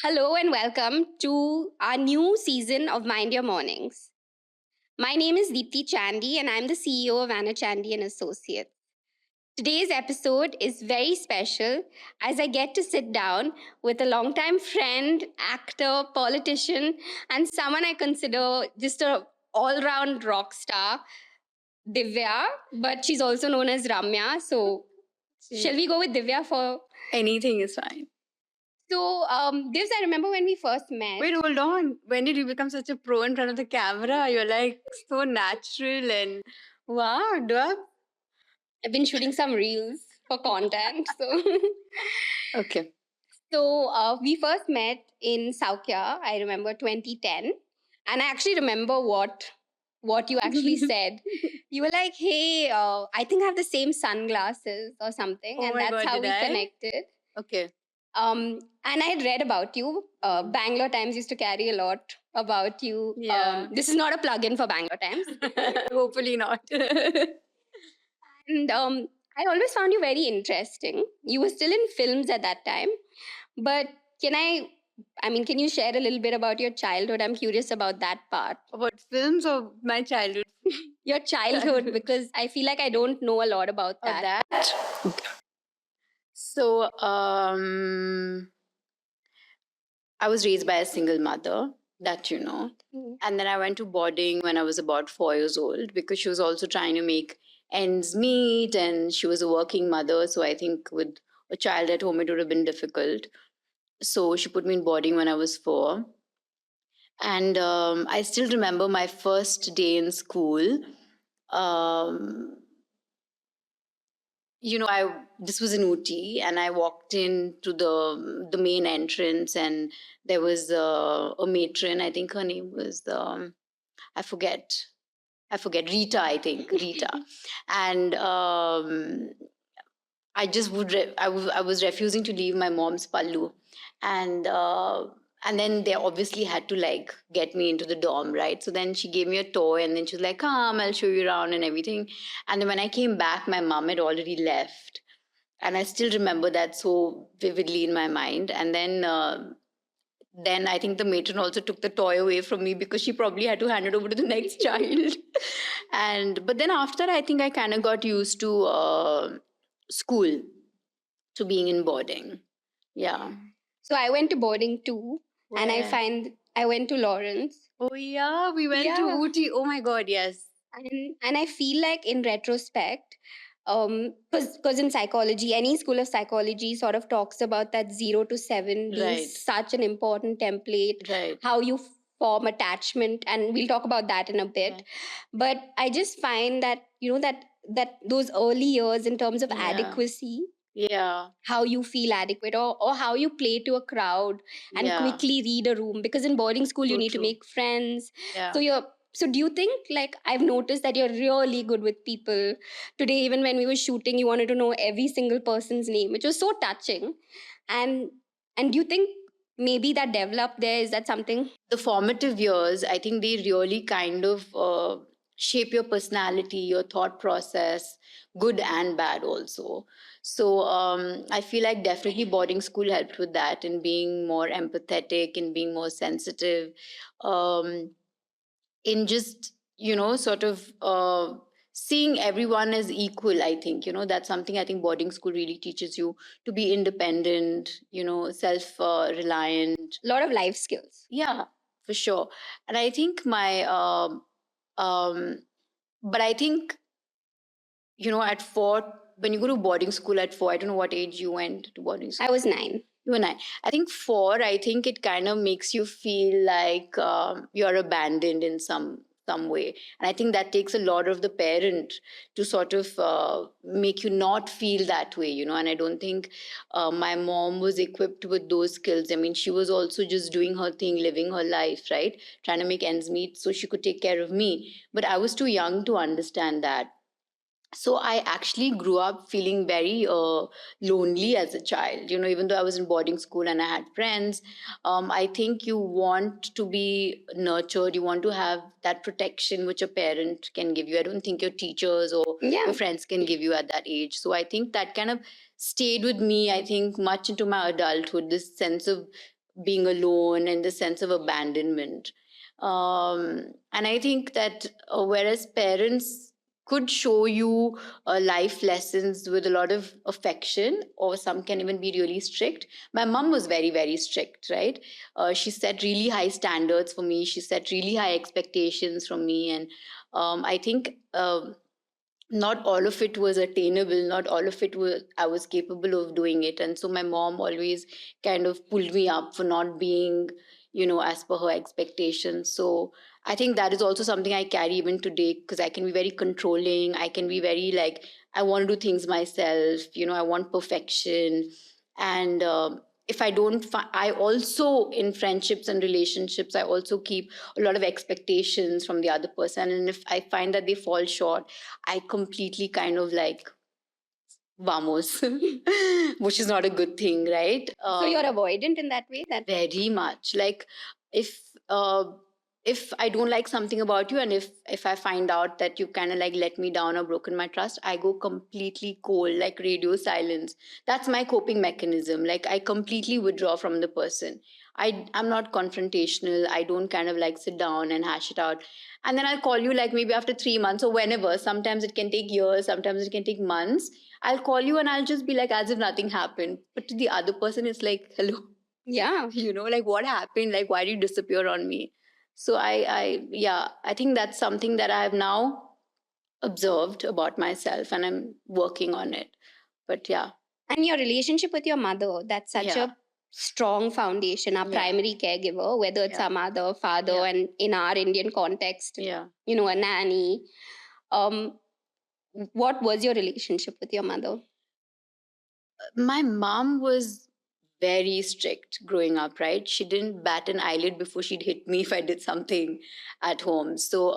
Hello and welcome to our new season of Mind Your Mornings. My name is Deepti Chandy and I'm the CEO of Anna Chandy and Associates. Today's episode is very special as I get to sit down with a longtime friend, actor, politician, and someone I consider just a all-round rock star, Divya, but she's also known as Ramya. So, shall we go with Divya for Anything is fine. So, Divs, I remember when we first met. Wait, hold on. When did you become such a pro in front of the camera? You're like so natural and wow, I've been shooting some reels for content. Okay. We first met in Saukya. I remember 2010, and I actually remember what you actually said. You were like, "Hey, I think I have the same sunglasses or something," Oh and my that's God, how did we I? connected. Okay. And I had read about you. Bangalore Times used to carry a lot about you. Yeah. This is not a plug-in for Bangalore Times. Hopefully not. And I always found you very interesting. You were still in films at that time, but can you share a little bit about your childhood? I'm curious about that part. About films or my childhood? Your childhood, because I feel like I don't know a lot about Or that. Okay. So, I was raised by a single mother, that you know. And then I went to boarding when I was about 4 years old because she was also trying to make ends meet and she was a working mother. So I think with a child at home, it would have been difficult. So she put me in boarding when I was 4. And I still remember my first day in school. Um, I this was in Ooty, and I walked into the main entrance, and there was a matron. I think her name was I forget. I forget Rita. I think Rita, and I just I was refusing to leave my mom's pallu, and and then they obviously had to like get me into the dorm, right? So then she gave me a toy, and then she was like, "Come, I'll show you around and everything." And then when I came back, my mom had already left, and I still remember that so vividly in my mind. And then I think the matron also took the toy away from me because she probably had to hand it over to the next child. And but then after I think I kind of got used to school, to being in boarding. Yeah. So I went to boarding too, and Where? I went to Lawrence. Oh yeah, we went to Yeah. Ooty. Oh my God, yes. And I feel like in retrospect, because in psychology, any school of psychology sort of talks about that 0 to 7 being Right. such an important template, Right. how you form attachment, and we'll talk about that in a bit. Right. But I just find that that those early years in terms of Yeah. adequacy, Yeah. how you feel adequate, or how you play to a crowd and Yeah. quickly read a room, because in boarding school you So need to true. make friends. Yeah. So do you think, like, I've noticed that you're really good with people today? Even when we were shooting, you wanted to know every single person's name, which was so touching. And do you think maybe that developed there? Is that something? The formative years, I think they really kind of shape your personality, your thought process, good and bad also. So I feel like definitely boarding school helped with that, in being more empathetic and being more sensitive, um, in just, sort of seeing everyone as equal. I think, that's something I think boarding school really teaches you, to be independent, self reliant. A lot of life skills. Yeah, for sure. And I think um, but I think, at 4, when you go to boarding school at 4, I don't know what age you went to boarding school. I was 9. You and I think 4, I think it kind of makes you feel like you're abandoned in some way. And I think that takes a lot of the parent to sort of make you not feel that way, and I don't think my mom was equipped with those skills. I mean, she was also just doing her thing, living her life, right? Trying to make ends meet so she could take care of me. But I was too young to understand that. So I actually grew up feeling very lonely as a child, even though I was in boarding school and I had friends. I think you want to be nurtured, you want to have that protection which a parent can give you. I don't think your teachers or your friends can give you at that age. So I think that kind of stayed with me, I think, much into my adulthood, this sense of being alone and the sense of abandonment. And I think that whereas parents could show you life lessons with a lot of affection, or some can even be really strict. My mom was very, very strict, right? She set really high standards for me. She set really high expectations from me. And I think not all of it was attainable, not all of it was I was capable of doing it. And so my mom always kind of pulled me up for not being, as per her expectations. So I think that is also something I carry even today, because I can be very controlling, I can be very like, I want to do things myself, I want perfection. And if I don't I also, in friendships and relationships, I also keep a lot of expectations from the other person, and if I find that they fall short, I completely kind of like vamos, which is not a good thing, right? So you're avoidant in that way? That Very much. Like if uh, if I don't like something about you, and if I find out that you kind of like let me down or broken my trust, I go completely cold, like radio silence. That's my coping mechanism. Like I completely withdraw from the person. I'm not confrontational. I don't kind of like sit down and hash it out. And then I'll call you like maybe after 3 months or whenever. Sometimes it can take years, sometimes it can take months. I'll call you and I'll just be like as if nothing happened. But to the other person, it's like, hello, yeah. like what happened? Like, why did you disappear on me? So yeah, I think that's something that I have now observed about myself, and I'm working on it. But yeah. And your relationship with your mother, that's such Yeah. a strong foundation, our Yeah. primary caregiver, whether it's Yeah. our mother, father, Yeah. and in our Indian context, Yeah. a nanny. What was your relationship with your mother? My mom was very strict growing up, right? She didn't bat an eyelid before she'd hit me if I did something at home. So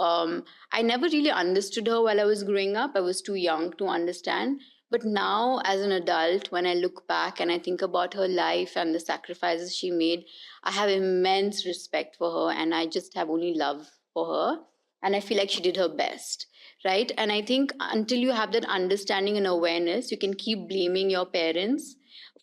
I never really understood her while I was growing up. I was too young to understand. But now, as an adult, when I look back and I think about her life and the sacrifices she made, I have immense respect for her, and I just have only love for her. And I feel like she did her best, right? And I think until you have that understanding and awareness, you can keep blaming your parents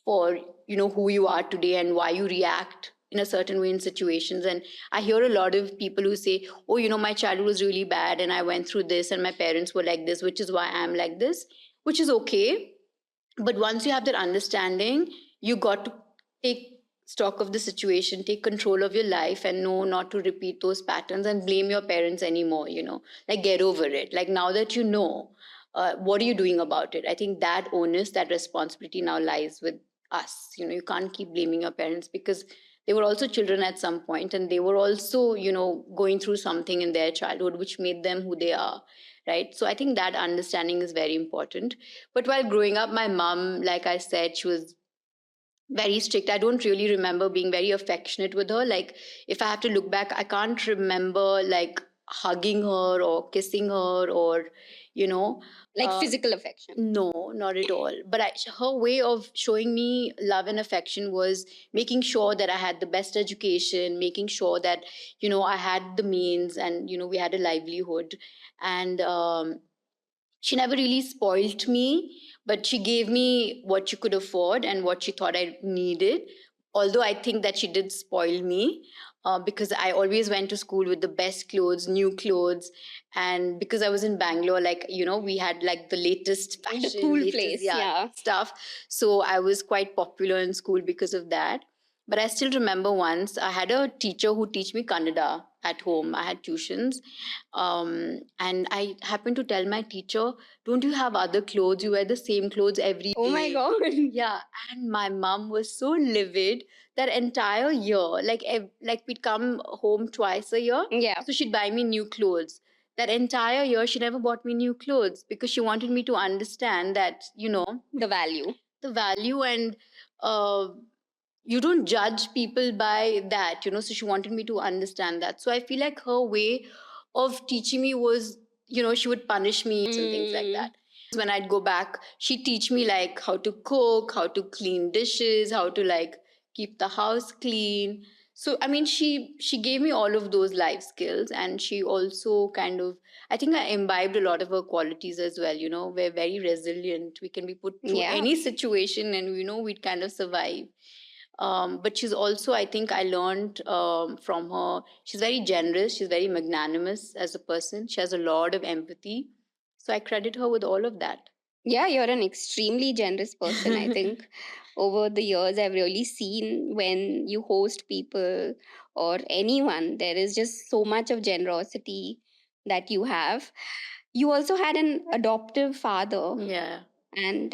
for who you are today and why you react in a certain way in situations. And I hear a lot of people who say, oh, my childhood was really bad and I went through this and my parents were like this, which is why I'm like this, which is okay. But once you have that understanding, you got to take stock of the situation, take control of your life, and know not to repeat those patterns and blame your parents anymore. Like get over it. Like now that you know, what are you doing about it? I think that onus, that responsibility now lies with us. You can't keep blaming your parents, because they were also children at some point, and they were also going through something in their childhood which made them who they are, right? So I think that understanding is very important. But while growing up, my mom, like I said, she was very strict. I don't really remember being very affectionate with her. Like, if I have to look back, I can't remember like hugging her or kissing her, or, you know, Like physical affection? No, not at all. But her way of showing me love and affection was making sure that I had the best education, making sure that, I had the means, and, we had a livelihood. And she never really spoilt me, but she gave me what she could afford and what she thought I needed. Although I think that she did spoil me, because I always went to school with the best clothes, new clothes. And because I was in Bangalore, like, we had like the latest fashion, cool latest, place, yeah. stuff. So I was quite popular in school because of that. But I still remember once I had a teacher who teach me Kannada at home. I had tuitions. And I happened to tell my teacher, don't you have other clothes? You wear the same clothes every day. Oh my God. Yeah. And my mom was so livid that entire year. Like we'd come home twice a year. Yeah. So she'd buy me new clothes. That entire year, she never bought me new clothes, because she wanted me to understand that, The value. And uh, you don't judge people by that, so she wanted me to understand that. So I feel like her way of teaching me was, she would punish me and things like that. When I'd go back, she'd teach me like how to cook, how to clean dishes, how to like keep the house clean. So I mean, she gave me all of those life skills, and she also kind of, I think I imbibed a lot of her qualities as well. We're very resilient, we can be put through any situation, and we'd kind of survive. But she's also, I think I learned from her, she's very generous, she's very magnanimous as a person, she has a lot of empathy. So I credit her with all of that. Yeah, you're an extremely generous person. I think over the years, I've really seen when you host people or anyone, there is just so much of generosity that you have. You also had an adoptive father, Yeah. and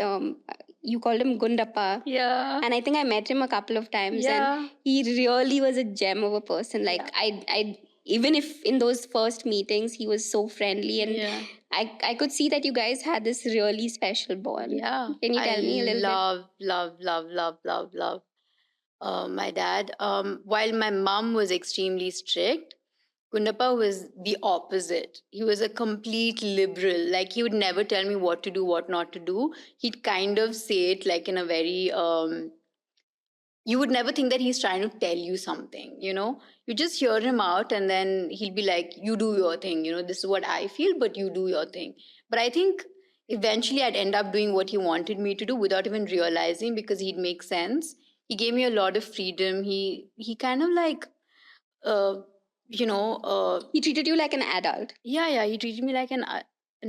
you called him Gundappa. Yeah. And I think I met him a couple of times, Yeah. and he really was a gem of a person. Like, Yeah. I even if in those first meetings he was so friendly, and Yeah. I could see that you guys had this really special bond. Yeah. Can you I tell me a little bit? love my dad. While my mom was extremely strict, Gundappa was the opposite. He was a complete liberal. Like, he would never tell me what to do, what not to do. He'd kind of say it like in a very you would never think that he's trying to tell you something, you just hear him out, and then he'll be like, you do your thing, this is what I feel, but you do your thing. But I think eventually I'd end up doing what he wanted me to do without even realizing, because he'd make sense. He gave me a lot of freedom. He kind of like uh He treated you like an adult. yeah, he treated me like an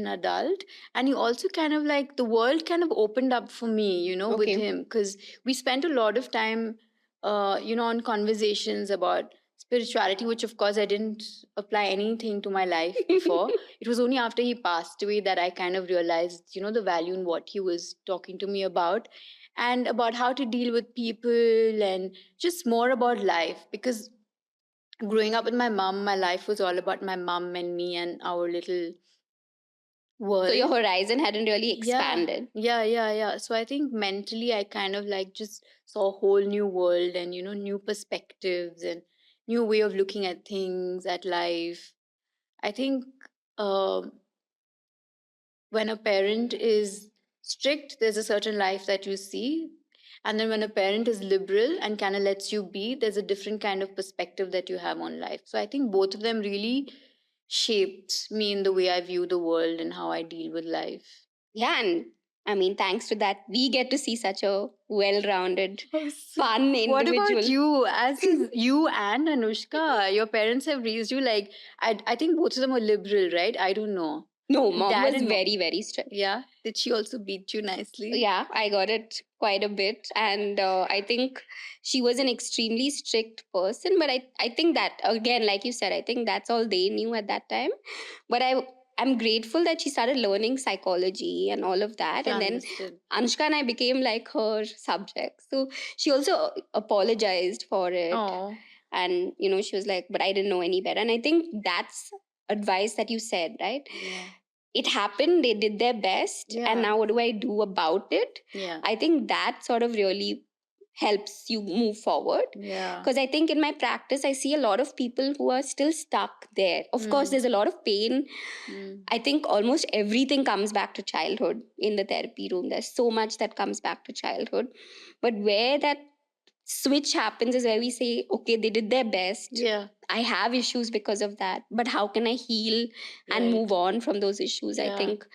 adult. And he also kind of like, the world kind of opened up for me, with Okay. him, because we spent a lot of time on conversations about spirituality, which of course I didn't apply anything to my life before. It was only after he passed away that I kind of realized, the value in what he was talking to me about, and about how to deal with people, and just more about life. Because growing up with my mom, my life was all about my mom and me and our little world. So your horizon hadn't really expanded. Yeah. So I think mentally, I kind of like just saw a whole new world, and new perspectives, and new way of looking at things, at life. I think um when a parent is strict, there's a certain life that you see. And then when a parent is liberal and kind of lets you be, there's a different kind of perspective that you have on life. So I think both of them really shaped me in the way I view the world and how I deal with life. Yeah, and I mean, thanks to that, we get to see such a well-rounded, fun individual. What about you? As is you and Anushka, your parents have raised you like, I think both of them are liberal, right? I don't know. No, mom Dad was and very, very strict. Yeah. Did she also beat you nicely? Yeah, I got it quite a bit, and I think she was an extremely strict person. But I think that, again, like you said, I think that's all they knew at that time. But I'm grateful that she started learning psychology and all of that, and then Understood. Anushka and I became like her subjects. So she also apologized for it, Oh. and she was like, "But I didn't know any better." And I think that's advice that you said, right? Yeah. It happened, they did their best, Yeah. and now what do I do about it? Yeah. I think that sort of really helps you move forward. Yeah. Because I think in my practice, I see a lot of people who are still stuck there. Of course, there's a lot of pain. I think almost everything comes back to childhood in the therapy room. There's so much that comes back to childhood. But where that switch happens is where we say, okay, they did their best. Yeah. I have issues because of that, but how can I heal and Right. move on from those issues? I Yeah. think.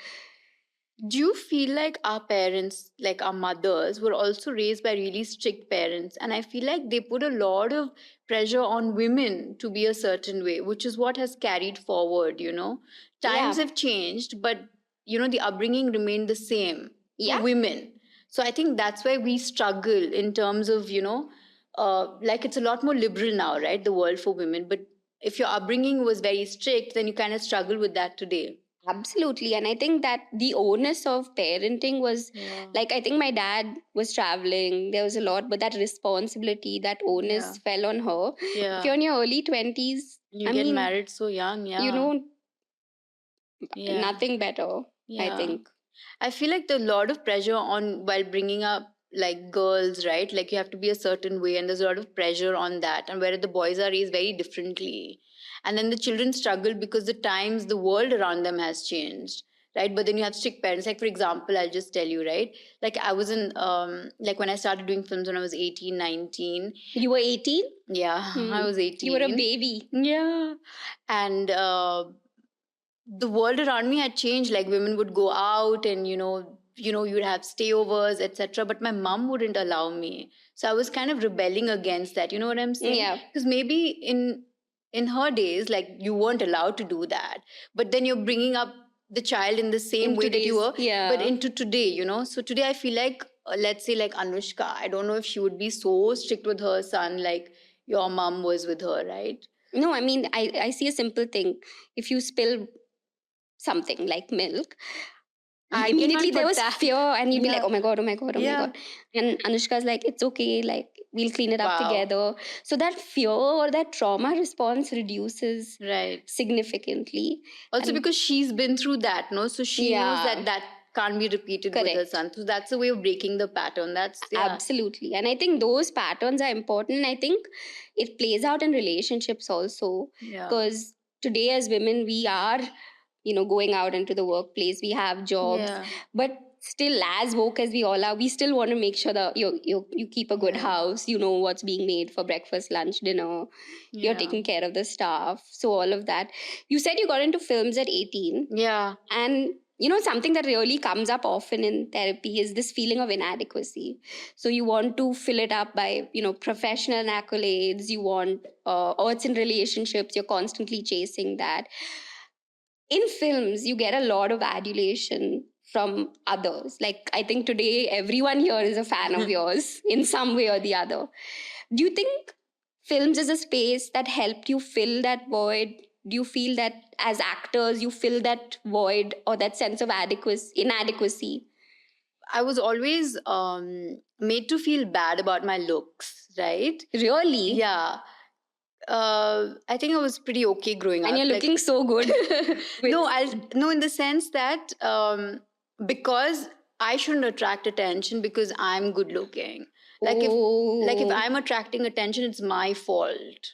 Do you feel like our parents, like our mothers, were also raised by really strict parents? And I feel like they put a lot of pressure on women to be a certain way, which is what has carried forward, Times Yeah. have changed, but, the upbringing remained the same for Yeah. women. So I think that's why we struggle in terms of, like, it's a lot more liberal now, right? The world for women. But if your upbringing was very strict, then you kind of struggle with that today. Absolutely. And I think that the onus of parenting was Yeah. like, I think my dad was traveling, there was a lot, but that responsibility, that onus fell on her. Yeah. If you're in your early 20s, You I get mean, married so young, yeah. Yeah. nothing better, I Yeah. think. I feel like there's a lot of pressure on while bringing up like girls, right? Like, you have to be a certain way, and there's a lot of pressure on that. And where the boys are raised very differently. And then the children struggle because the times, the world around them has changed. Right. But then you have strict parents. Like, for example, I'll just tell you, right? Like, I was in like when I started doing films when I was 18, 19. You were 18? Yeah, I was 18. You were a baby. Yeah. And the world around me had changed. Like, women would go out, and you'd have stayovers, etc. But my mom wouldn't allow me. So I was kind of rebelling against that. You know what I'm saying? Yeah. Because maybe in her days, like, you weren't allowed to do that. But then you're bringing up the child in the same In way that you today's, were, yeah. but into today, So today I feel like, let's say, like Anushka, I don't know if she would be so strict with her son like your mom was with her, right? No, I mean, I see a simple thing. If you spill something like milk, I immediately cannot there put was that. fear, and you'd be like, Yeah. oh my god, oh my god, oh my Yeah. god. And Anushka's like, it's okay, like we'll clean it up Wow. together. So that fear or that trauma response reduces Right. significantly. Also, And because she's been through that, no? So she knows yeah, that that can't be repeated with her correct. son. So that's a way of breaking the pattern. That's, yeah. Absolutely. And I think those patterns are important. I think it plays out in relationships also. Yeah. Because today, as women, we are, going out into the workplace, we have jobs, Yeah. but still, as woke as we all are, we still want to make sure that you keep a good Yeah. house, you know what's being made for breakfast, lunch, dinner, you're Yeah. taking care of the staff. So, all of that. You said you got into films at 18. Yeah. And something that really comes up often in therapy is this feeling of inadequacy. So you want to fill it up by professional accolades. You want, or it's in relationships, you're constantly chasing that. In films, you get a lot of adulation from others. Like, I think today everyone here is a fan of yours in some way or the other. Do you think films is a space that helped you fill that void? Do you feel that as actors you fill that void or that sense of inadequacy? I was always made to feel bad about my looks, right? Really? Yeah. I think I was pretty okay growing up. And you're Like, looking so good. no, no, in the sense that because I shouldn't attract attention because I'm good looking. Like if I'm attracting attention, it's my fault.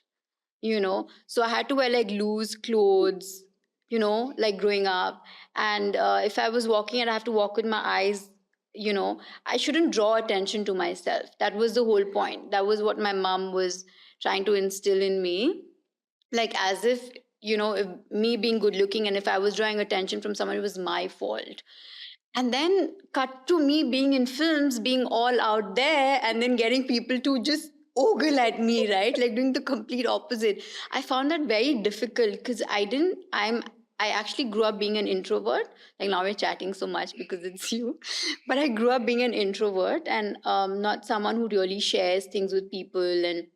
So I had to wear like loose clothes, like growing up. And if I was walking and I have to walk with my eyes, I shouldn't draw attention to myself. That was the whole point. That was what my mom was trying to instill in me, like as if, if me being good looking and if I was drawing attention from someone, it was my fault. And then cut to me being in films, being all out there, and then getting people to just ogle at me, right? Like doing the complete opposite. I found that very difficult because I actually grew up being an introvert. Like now we're chatting so much because it's you. But I grew up being an introvert and not someone who really shares things with people. And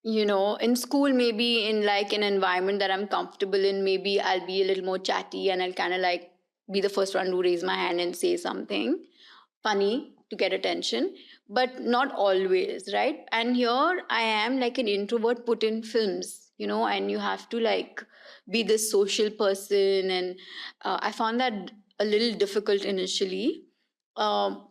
in school, maybe in like an environment that I'm comfortable in, maybe I'll be a little more chatty and I'll kind of like be the first one to raise my hand and say something funny to get attention, but not always, right? And here I am like an introvert put in films, and you have to like be this social person. And I found that a little difficult initially. Um,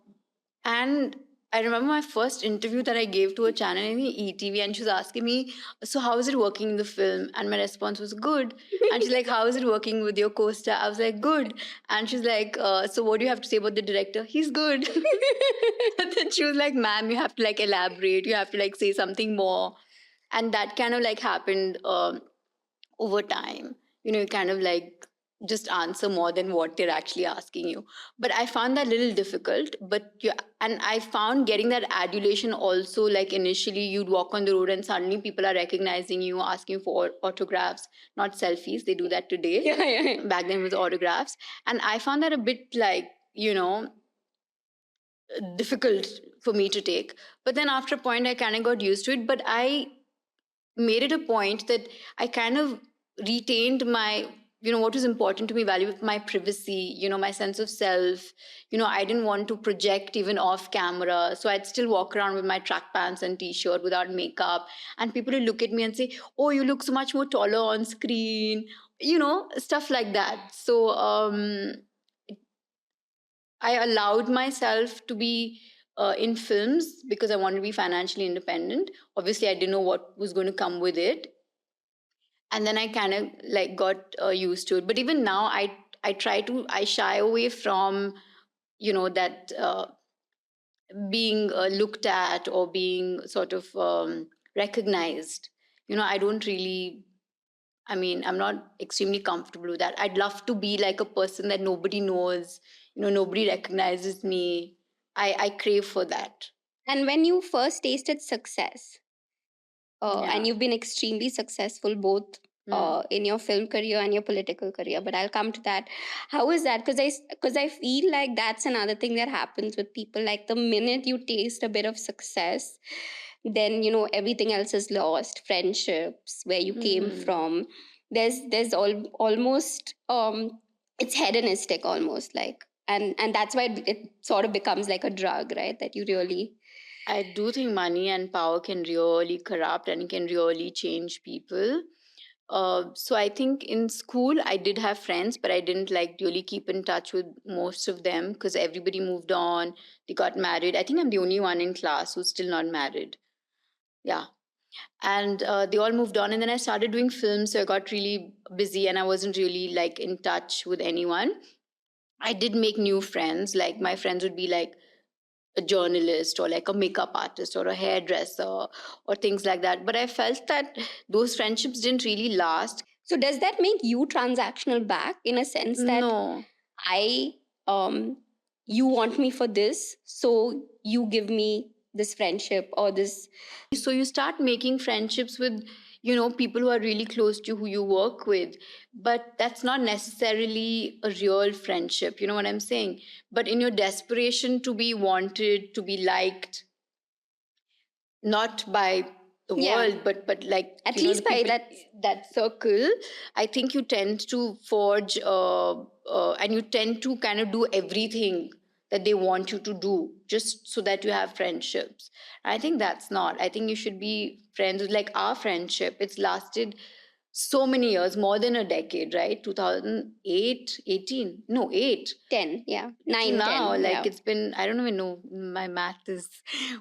and I remember my first interview that I gave to a channel in ETV, and she was asking me, "So, how is it working in the film?" And my response was, "Good." And she's like, "How is it working with your co star?" I was like, "Good." And she's like, "So, what do you have to say about the director?" "He's good." And then she was like, "Ma'am, you have to like elaborate, you have to like say something more." And that kind of like happened over time. You kind of like just answer more than what they're actually asking you. But I found that a little difficult. But and I found getting that adulation also, like initially you'd walk on the road and suddenly people are recognizing you, asking for autographs, not selfies. They do that today. Yeah. Back then it was autographs. And I found that a bit like, difficult for me to take. But then after a point, I kind of got used to it. But I made it a point that I kind of retained my, what was important to me, value my privacy, my sense of self. I didn't want to project even off camera. So I'd still walk around with my track pants and t-shirt without makeup. And people would look at me and say, "Oh, you look so much more taller on screen," stuff like that. So I allowed myself to be in films because I wanted to be financially independent. Obviously, I didn't know what was going to come with it, and then I kind of like got used to it. But even now, I shy away from that being looked at or being sort of recognized. I don't really I mean, I'm not extremely comfortable with that. I'd love to be like a person that nobody knows, nobody recognizes me. I crave for that. And when you first tasted success, Yeah. and you've been extremely successful both in your film career and your political career, but I'll come to that. How is that? Because I feel like that's another thing that happens with people. Like the minute you taste a bit of success, then everything else is lost. Friendships, where you came from. Almost it's hedonistic almost, like, and that's why it sort of becomes like a drug, right? That you really. I do think money and power can really corrupt and can really change people. So I think in school I did have friends, but I didn't like really keep in touch with most of them because everybody moved on. They got married. I think I'm the only one in class who's still not married. Yeah. And they all moved on. And then I started doing films. So I got really busy and I wasn't really like in touch with anyone. I did make new friends. Like my friends would be like a journalist or like a makeup artist or a hairdresser or things like that. But I felt that those friendships didn't really last. So does that make you transactional back in a sense that No. I you want me for this, so you give me this friendship or this. So you start making friendships with people who are really close to who you work with, but that's not necessarily a real friendship, you know what I'm saying? But in your desperation to be wanted, to be liked, not by the Yeah. world, but like At the least by people, that circle, I think you tend to forge and you tend to kind of do everything that they want you to do just so that you have friendships. I think that's not. I think you should be friends with, like, our friendship. It's lasted so many years, more than a decade, right? 2008, 18, no, 8. 10, yeah, 9, Till now, 10, like, yeah. it's been, I don't even know, my math is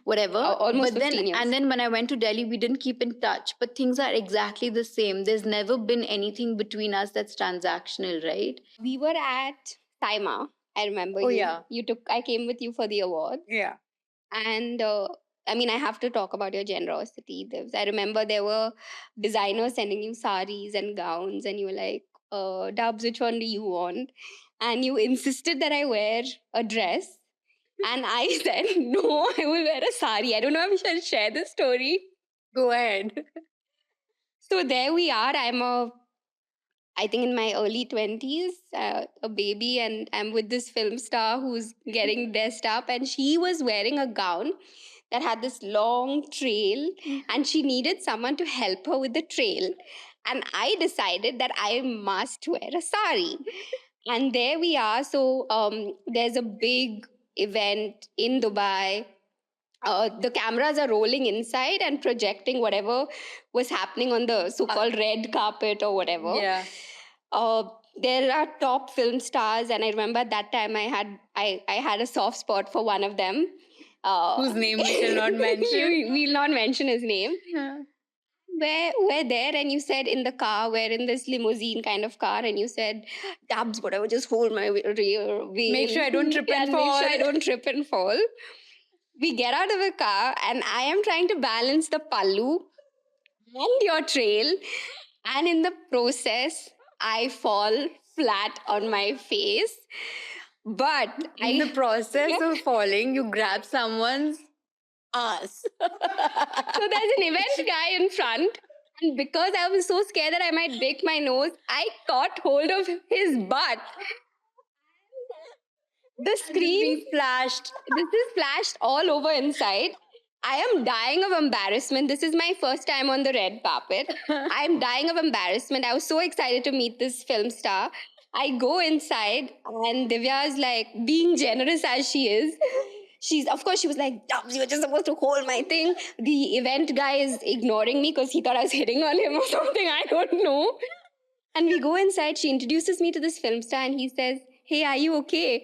whatever. Almost But 15 years. And then when I went to Delhi, we didn't keep in touch, but things are exactly the same. There's never been anything between us that's transactional, right? We were at Saima. I remember Oh, you. yeah. I came with you for the award. Yeah. And I mean, I have to talk about your generosity, Divs. I remember there were designers sending you saris and gowns, and you were like, Dubs, which one do you want? And you insisted that I wear a dress. And I said, no, I will wear a sari. I don't know if I should share this story. Go ahead. So there we are. I think in my early 20s, a baby, and I'm with this film star who's getting dressed up, and she was wearing a gown that had this long trail, and she needed someone to help her with the trail. And I decided that I must wear a sari. And there we are. So there's a big event in Dubai. The cameras are rolling inside and projecting whatever was happening on the so-called red carpet or whatever. Yeah. Uh, there are top film stars, and I remember at that time I had a soft spot for one of them. Whose name we shall not mention. We'll not mention his name. Yeah. We're there, and you said in the car, we're in this limousine kind of car, and you said, Dubs, whatever, just hold my rear wheel. Make sure I don't trip and Make fall. sure I don't trip and fall. We get out of the car, and I am trying to balance the pallu and your trail. And in the process, I fall flat on my face. But In the process of falling, you grab someone's ass. So there's an event guy in front. And because I was so scared that I might break my nose, I caught hold of his butt. The screen flashed. This is flashed all over inside. I am dying of embarrassment. This is my first time on the red carpet. I'm dying of embarrassment. I was so excited to meet this film star. I go inside, and Divya is like, being generous as she is, of course, she was like, Dubs, you're just supposed to hold my thing. The event guy is ignoring me because he thought I was hitting on him or something. I don't know. And we go inside. She introduces me to this film star, and he says, hey, are you okay?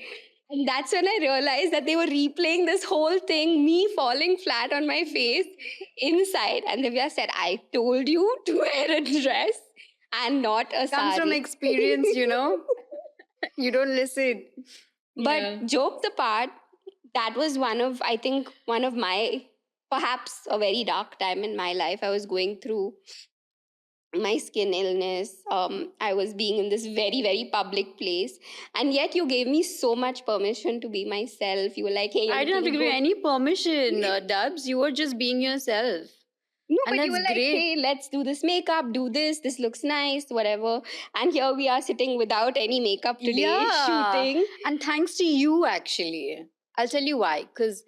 And that's when I realized that they were replaying this whole thing, me falling flat on my face inside. And Divya said, I told you to wear a dress and not a sari. Comes from experience, You don't listen. But jokes apart, that was one of my, perhaps a very dark time in my life. I was going through my skin illness. I was being in this very, very public place. And yet you gave me so much permission to be myself. You were like, hey, you're I didn't have to looking give you good. any permission, Dubs. You were just being yourself. No, And but you that's were like, great. hey, let's do this makeup, do this looks nice, whatever. And here we are sitting without any makeup today, Yeah. shooting. And thanks to you, actually. I'll tell you why. Because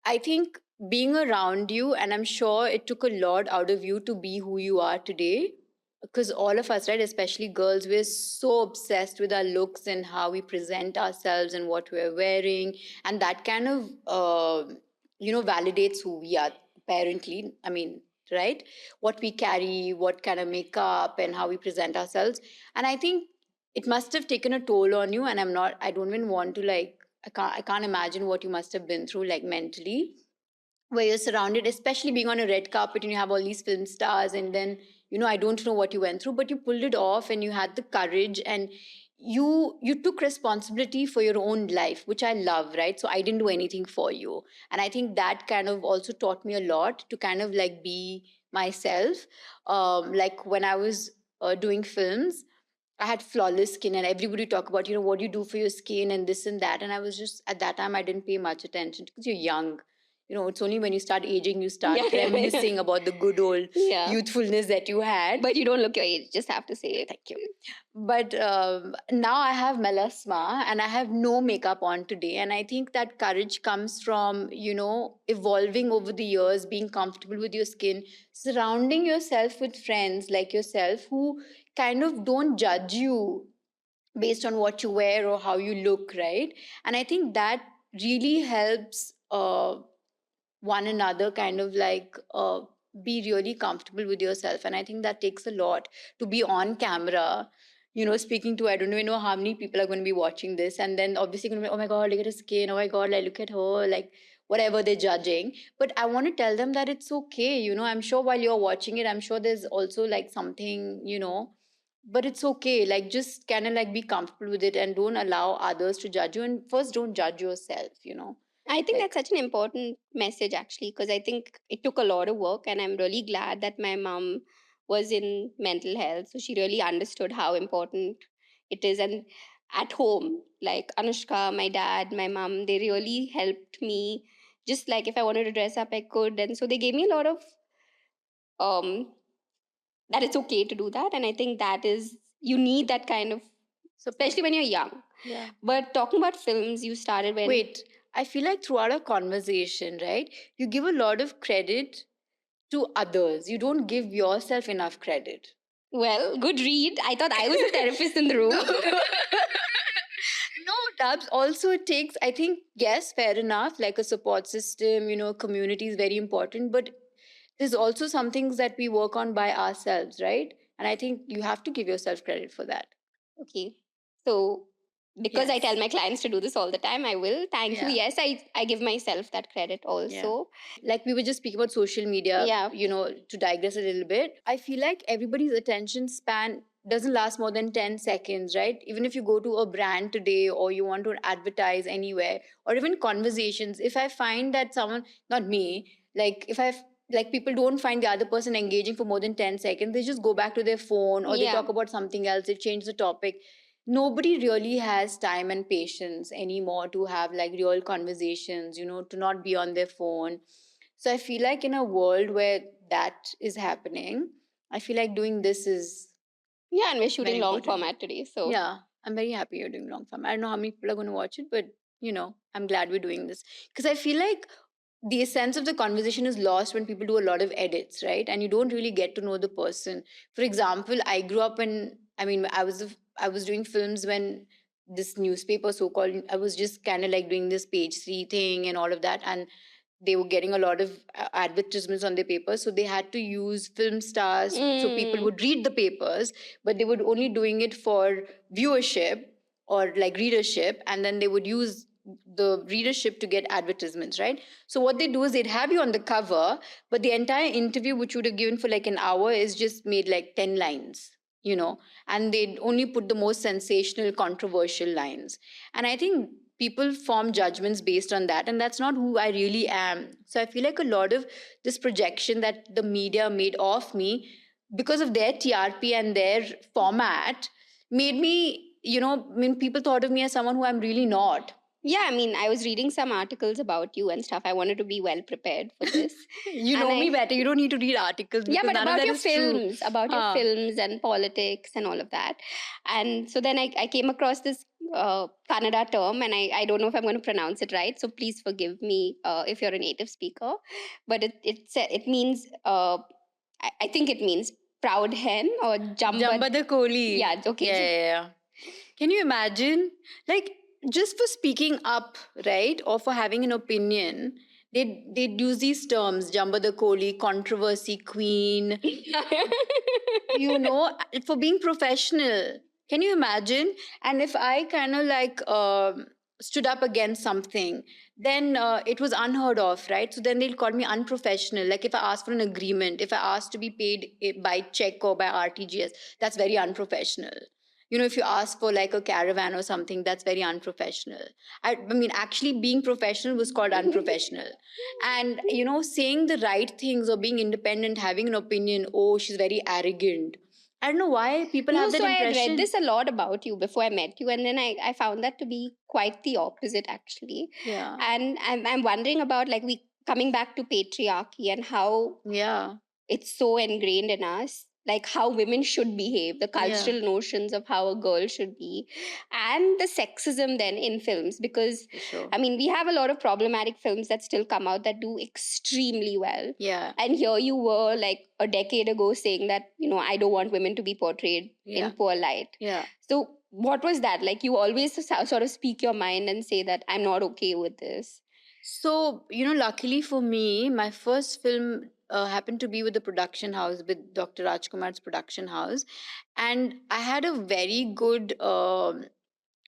I think being around you, and I'm sure it took a lot out of you to be who you are today. Because all of us, right, especially girls, we're so obsessed with our looks and how we present ourselves and what we're wearing. And that kind of, validates who we are, apparently. I mean, right? What we carry, what kind of makeup, and how we present ourselves. And I think it must have taken a toll on you. And I don't even want to like, I can't imagine what you must have been through, like mentally, where you're surrounded, especially being on a red carpet and you have all these film stars, and then, I don't know what you went through, but you pulled it off and you had the courage, and you took responsibility for your own life, which I love, right? So I didn't do anything for you. And I think that kind of also taught me a lot to kind of like be myself. Like when I was doing films, I had flawless skin, and everybody talk about, what do you do for your skin and this and that. And I was just, at that time, I didn't pay much attention because you're young. It's only when you start aging, you start reminiscing about the good old youthfulness that you had. But you don't look your age, just have to say it. Thank you. But now I have melasma and I have no makeup on today. And I think that courage comes from, evolving over the years, being comfortable with your skin, surrounding yourself with friends like yourself who kind of don't judge you based on what you wear or how you look, right? And I think that really helps one another kind of like be really comfortable with yourself. And I think that takes a lot to be on camera, speaking to, I don't even know how many people are going to be watching this, and then obviously going to be, oh my god, look at her skin, oh my god, like look at her, like whatever they're judging. But I want to tell them that it's okay. I'm sure while you're watching it, I'm sure there's also like something, but it's okay. Like just kind of like be comfortable with it and don't allow others to judge you, and first don't judge yourself. I think Like, that's such an important message actually, because I think it took a lot of work, and I'm really glad that my mom was in mental health. So she really understood how important it is. And at home, like Anushka, my dad, my mom, they really helped me. Just like if I wanted to dress up, I could. And so they gave me a lot of um that it's okay to do that. And I think that is, you need that kind of, especially when you're young. yeah. But talking about films, you started when. Wait, I feel like throughout our conversation, right, you give a lot of credit to others. You don't give yourself enough credit. Well, good read. I thought I was the therapist in the room. No, Dubs. Also, it takes, I think, yes, fair enough, like a support system, community is very important, but there's also some things that we work on by ourselves, right? And I think you have to give yourself credit for that. Okay. So, because I tell Yes. my clients to do this all the time, I will. Thank you. Yeah. Yes, I give myself that credit Yeah. also. Like we were just speaking about social media, Yeah. to digress a little bit. I feel like everybody's attention span doesn't last more than 10 seconds, right? Even if you go to a brand today or you want to advertise anywhere, or even conversations, if I find that someone, not me, like if I like people don't find the other person engaging for more than 10 seconds, they just go back to their phone or they Yeah. talk about something else, they change the topic. Nobody really has time and patience anymore to have like real conversations, to not be on their phone. So I feel like in a world where that is happening, I feel like doing this is Yeah, and we're shooting very long important. format today. So, Yeah, I'm very happy you're doing long form. I don't know how many people are going to watch it, but I'm glad we're doing this because I feel like the essence of the conversation is lost when people do a lot of edits, right? And you don't really get to know the person. For example, I grew up in, I mean, I was doing films when this newspaper, so called, I was just kind of like doing this page three thing and all of that. And they were getting a lot of advertisements on their papers, so they had to use film stars so people would read the papers, but they would only doing it for viewership or like readership, and then they would use the readership to get advertisements, right? So what they do is they'd have you on the cover, but the entire interview, which would have given for like an hour, is just made like 10 lines, and they'd only put the most sensational, controversial lines. And I think people form judgments based on that, and that's not who I really am. So I feel like a lot of this projection that the media made of me because of their TRP and their format, made me, people thought of me as someone who I'm really not. Yeah, I mean, I was reading some articles about you and stuff. I wanted to be well prepared for this. You know me better. You don't need to read articles. Yeah, but none about of that your is true. films, about your films and politics and all of that. And so then I came across this Kannada term, and I don't know if I'm going to pronounce it right. So please forgive me if you're a native speaker. But it means, I think it means proud hen or Jamba the Kohli. Yeah, okay. Yeah. Can you imagine? Like, just for speaking up, right? Or for having an opinion, they'd use these terms, Jamba the Kohli, controversy queen, for being professional. Can you imagine? And if I kind of like stood up against something, then it was unheard of, right? So then they'll call me unprofessional. Like if I ask for an agreement, if I ask to be paid by check or by RTGS, that's very unprofessional. If you ask for like a caravan or something, that's very unprofessional. I mean, actually being professional was called unprofessional. And, saying the right things or being independent, having an opinion, oh, she's very arrogant. I don't know why people have that impression. I read this a lot about you before I met you, and then I found that to be quite the opposite, actually. Yeah. And I'm wondering about, like, we coming back to patriarchy and how it's so ingrained in us, like how women should behave, the cultural notions of how a girl should be, and the sexism then in films. Because, I mean, we have a lot of problematic films that still come out that do extremely well. Yeah. And here you were like a decade ago saying that, I don't want women to be portrayed in poor light. Yeah. So what was that? Like, you always sort of speak your mind and say that I'm not okay with this. So, luckily for me, my first film happened to be with the production house, with Dr. Rajkumar's production house. And I had a very good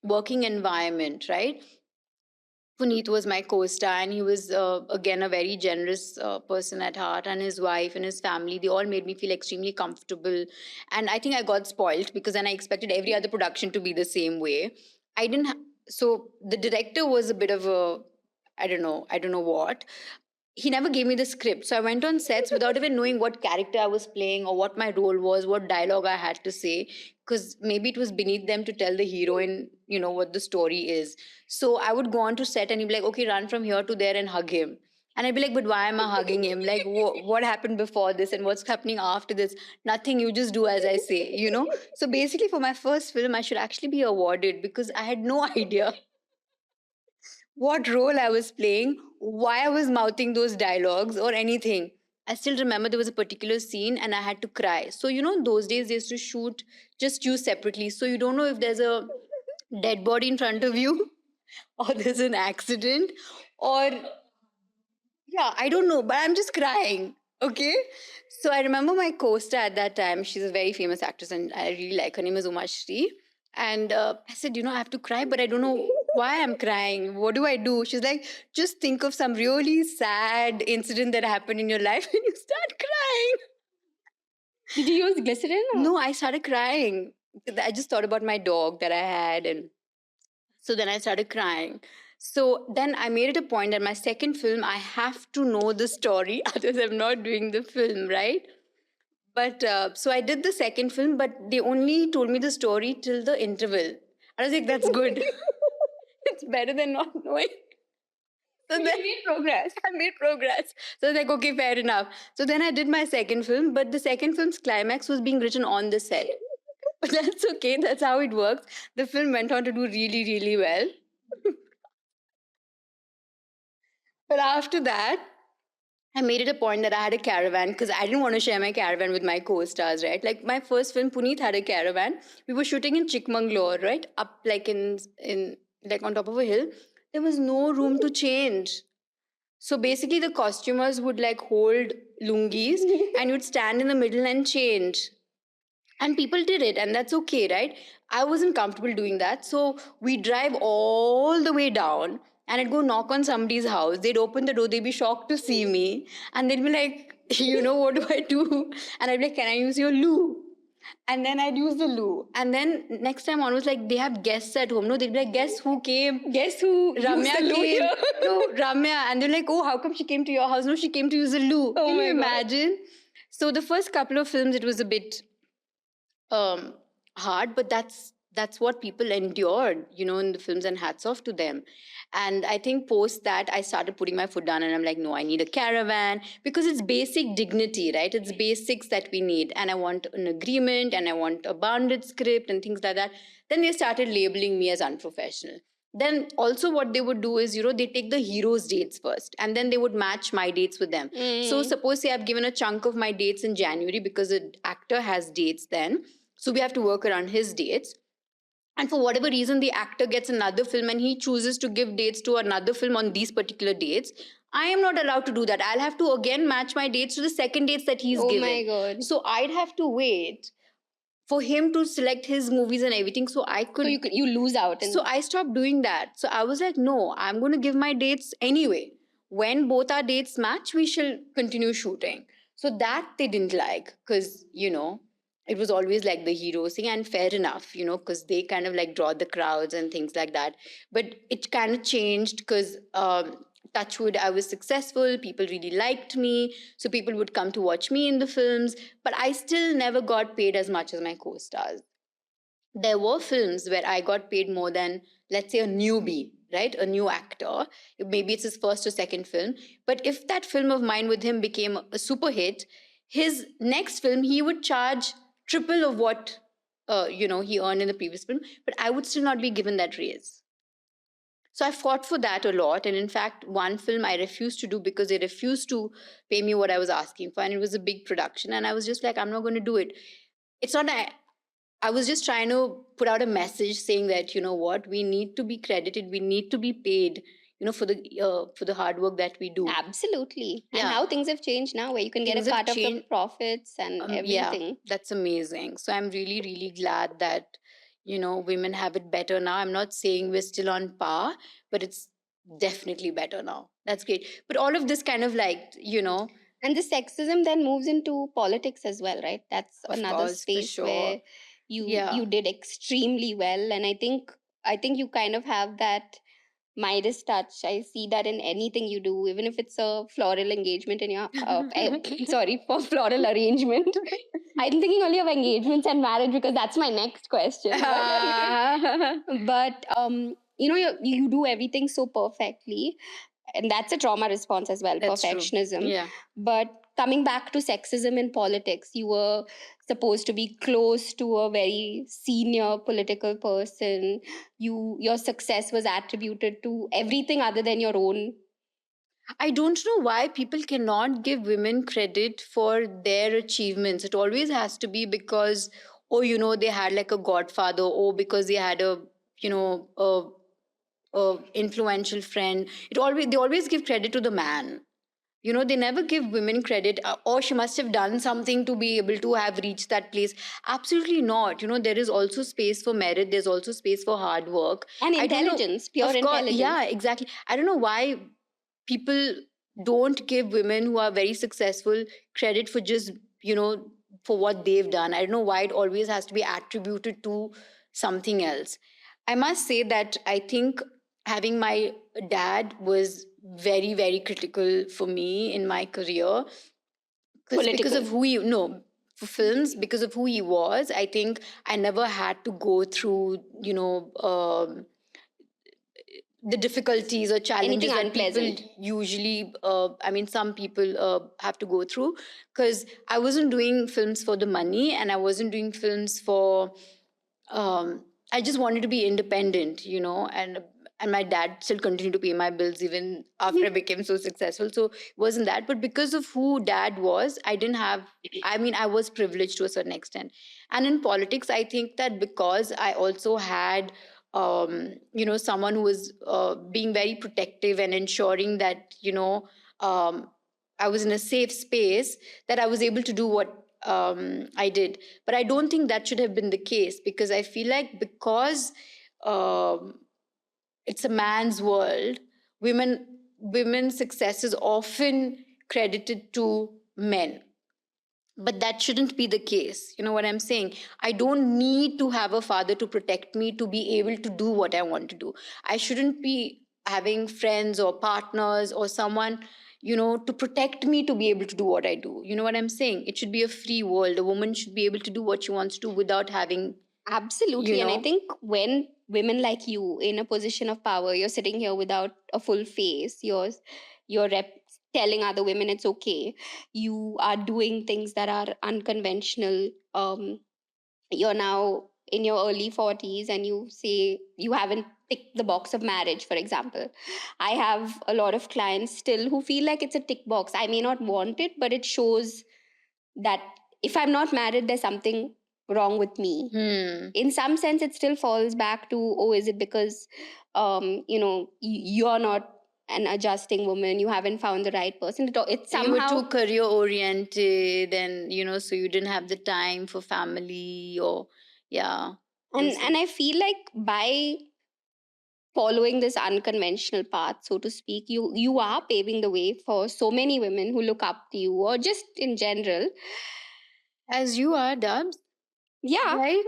working environment, right? Puneet was my co-star, and he was again a very generous person at heart, and his wife and his family, they all made me feel extremely comfortable. And I think I got spoiled because then I expected every other production to be the same way. I didn't so the director was a bit of a, I don't know what. He never gave me the script. So I went on sets without even knowing what character I was playing or what my role was, what dialogue I had to say, because maybe it was beneath them to tell the heroine, what the story is. So I would go on to set and he'd be like, okay, run from here to there and hug him. And I'd be like, but why am I hugging him? Like, what happened before this and what's happening after this? Nothing, you just do as I say, So basically, for my first film, I should actually be awarded because I had no idea what role I was playing, why I was mouthing those dialogues or anything. I still remember there was a particular scene and I had to cry. So, those days they used to shoot just you separately. So you don't know if there's a dead body in front of you or there's an accident or, yeah, I don't know, but I'm just crying. Okay. So I remember my co-star at that time. She's a very famous actress and I really like her. Name is Uma Shri. And I said, I have to cry, but I don't know why I'm crying. What do I do? She's like, just think of some really sad incident that happened in your life and you start crying. Did you use glycerin? Or? No, I started crying. I just thought about my dog that I had. And so then I started crying. So then I made it a point that my second film, I have to know the story. Otherwise, I'm not doing the film, right? But so I did the second film, but they only told me the story till the interval. I was like, that's good. It's better than not knowing. So then I made progress. So I was like, okay, fair enough. So then I did my second film, but the second film's climax was being written on the set. But that's okay. That's how it works. The film went on to do really, really well. But after that, I made it a point that I had a caravan because I didn't want to share my caravan with my co-stars, right? Like my first film, Puneet had a caravan. We were shooting in Chikmagalur, right? Up like in like on top of a hill. There was no room to change. So basically the costumers would like hold lungis and you'd stand in the middle and change. And people did it and that's okay, right? I wasn't comfortable doing that. So we drive all the way down and I'd go knock on somebody's house. They'd open the door. They'd be shocked to see me. And they'd be like, what do I do? And I'd be like, can I use your loo? And then I'd use the loo. And then next time on was like, they have guests at home. No, they'd be like, guess who came? Guess who? Ramya came. No, Ramya. And they're like, oh, how come she came to your house? No, she came to use the loo. Oh, Can you imagine? So the first couple of films, it was a bit um, hard, but that's what people endured, in the films, and hats off to them. And I think post that, I started putting my foot down, and I'm like, no, I need a caravan, because it's basic dignity, right? It's basics that we need, and I want an agreement, and I want a bounded script and things like that. Then they started labeling me as unprofessional. Then also what they would do is, they take the heroes' dates first, and then they would match my dates with them. So suppose, say, I've given a chunk of my dates in January, because an actor has dates then, so we have to work around his dates. And for whatever reason, the actor gets another film and he chooses to give dates to another film on these particular dates. I am not allowed to do that. I'll have to again match my dates to the second dates that he's given. Oh my God. So I'd have to wait for him to select his movies and everything, so I could. So you lose out. So I stopped doing that. So I was like, no, I'm going to give my dates anyway. When both our dates match, we shall continue shooting. So that they didn't like, because, it was always like the hero thing, and fair enough, because they kind of like draw the crowds and things like that. But it kind of changed, because touchwood, I was successful, people really liked me, so people would come to watch me in the films, but I still never got paid as much as my co-stars. There were films where I got paid more than, let's say, a newbie, right? A new actor. Maybe it's his first or second film. But if that film of mine with him became a super hit, his next film, he would charge triple of what, he earned in the previous film. But I would still not be given that raise. So I fought for that a lot. And in fact, one film I refused to do because they refused to pay me what I was asking for. And it was a big production. And I was just like, I'm not going to do it. It's not that I was just trying to put out a message saying that, what, we need to be credited, we need to be paid, for the hard work that we do. Absolutely. Yeah. And how things have changed now, where you can get Things a have cut of the changed. profits and Yeah, everything. that's amazing. So I'm really, really glad that, women have it better now. I'm not saying we're still on par, but it's definitely better now. That's great. But all of this kind of like, And the sexism then moves into politics as well, right? That's Of another course, for space sure. where you Yeah. you did extremely well. And I think you kind of have that Midas touch. I see that in anything you do, even if it's a floral engagement in your sorry, for floral arrangement. I'm thinking only of engagements and marriage because that's my next question. But you do everything so perfectly, and that's a trauma response as well. That's true. Perfectionism. Yeah. But coming back to sexism in politics, you were supposed to be close to a very senior political person. Your success was attributed to everything other than your own. I don't know why people cannot give women credit for their achievements. It always has to be because, they had like a godfather, or because they had a, influential friend. They always give credit to the man. They never give women credit, or she must have done something to be able to have reached that place. Absolutely not. There is also space for merit. There's also space for hard work. And I don't know- intelligence, pure Of course, intelligence. yeah, exactly. I don't know why people don't give women who are very successful credit for just, for what they've done. I don't know why it always has to be attributed to something else. I must say that I think having my dad was very, very critical for me in my career. Because of who for films, because of who he was, I think I never had to go through, the difficulties or challenges Anything that people unpleasant. usually, some people have to go through. Because I wasn't doing films for the money, and I wasn't doing films for, I just wanted to be independent, and my dad still continued to pay my bills even after I became so successful. So it wasn't that. But because of who dad was, I was privileged to a certain extent. And in politics, I think that because I also had, someone who was being very protective and ensuring that, I was in a safe space, that I was able to do what I did. But I don't think that should have been the case, because I feel like because it's a man's world, women's success is often credited to men. But that shouldn't be the case. You know what I'm saying? I don't need to have a father to protect me to be able to do what I want to do. I shouldn't be having friends or partners or someone, to protect me to be able to do what I do. You know what I'm saying? It should be a free world. A woman should be able to do what she wants to without having, Absolutely. And I think when women like you in a position of power, you're sitting here without a full face, you're telling other women it's okay. You are doing things that are unconventional. You're now in your early 40s and you say you haven't ticked the box of marriage, for example. I have a lot of clients still who feel like it's a tick box. I may not want it, but it shows that if I'm not married, there's something wrong with me. In some sense it still falls back to, oh, is it because you're not an adjusting woman, you haven't found the right person. It's you were somehow, too career oriented, and so you didn't have the time for family, or yeah. and I feel like by following this unconventional path, so to speak, you are paving the way for so many women who look up to you, or just in general. As you are, Dubs. Yeah. Right?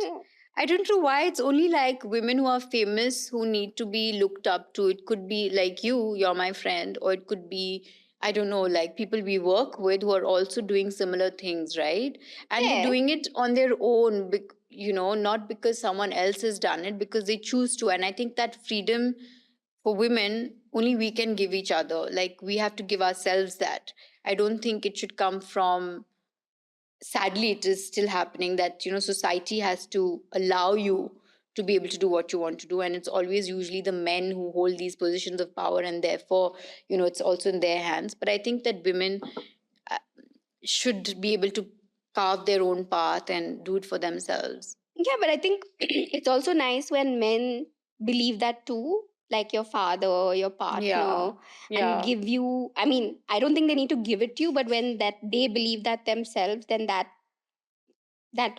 I don't know why it's only like women who are famous who need to be looked up to. It could be like you're my friend, or it could be, I don't know, like people we work with who are also doing similar things, right? And they're Yeah. doing it on their own, not because someone else has done it, because they choose to. And I think that freedom for women, only we can give each other. Like we have to give ourselves that. I don't think it should come from, sadly it is still happening, that society has to allow you to be able to do what you want to do, and it's always usually the men who hold these positions of power, and therefore it's also in their hands. But I think that women uh, should be able to carve their own path and do it for themselves. Yeah, but I think it's also nice when men believe that too, like your father or your partner, and give you. I mean, I don't think they need to give it to you, but when that they believe that themselves, then that